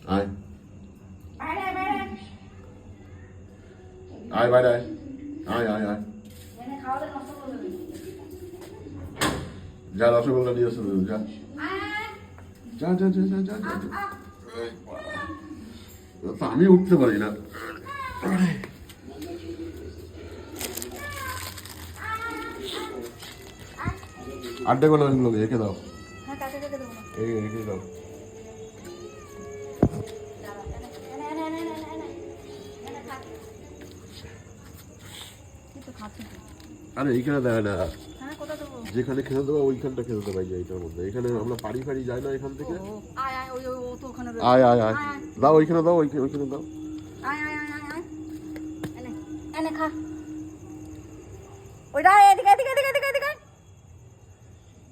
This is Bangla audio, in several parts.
আয় আয় বাইরে আয় আয় আয় যা রসগোল্লা নিয়ে আসো যা যা যা যা যা যা যা তা আমি উঠতে পারি না আড্ডা গুলো রেখে দাও রেখে দাও আরে এইখানে দেয় না যেখানে খেতে দেবো ওইখানটা খেতে দেবো এইটার মধ্যে এখানে আমরা পাড়ি ফাড়ি যাই না এখান থেকে আয় আয় আয় দাও ওইখানে দাও ওইখানে দাও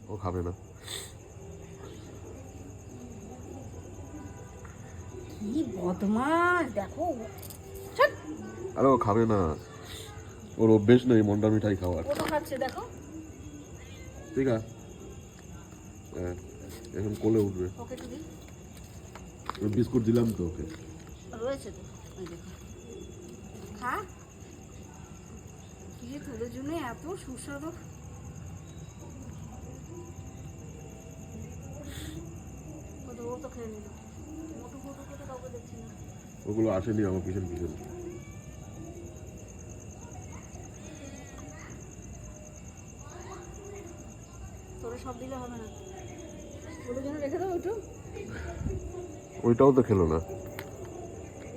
ও খাবে না কি বদমাস দেখো আরে ও খাবে না ওর অভ্যেস নেই মন্ডা মিঠাই খাওয়ার ওটা খাচ্ছে দেখো ঠিক আছে এখন কোলে উঠবে ওকে একটু দিই বিস্কুট দিলাম তো ওকে রয়েছে তো ওই দেখো খা কি তোদের জন্য এত সুস্বাদু ও তো খেয়ে নিল মোটু মোটু করে কাউকে দেখছি না ওগুলো আসেনি আমার পিছন পিছন তোরা সব দিলে হবে না ওদের জন্য রেখে দাও একটু ওইটাও তো খেলো না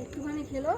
একটুখানি খেলো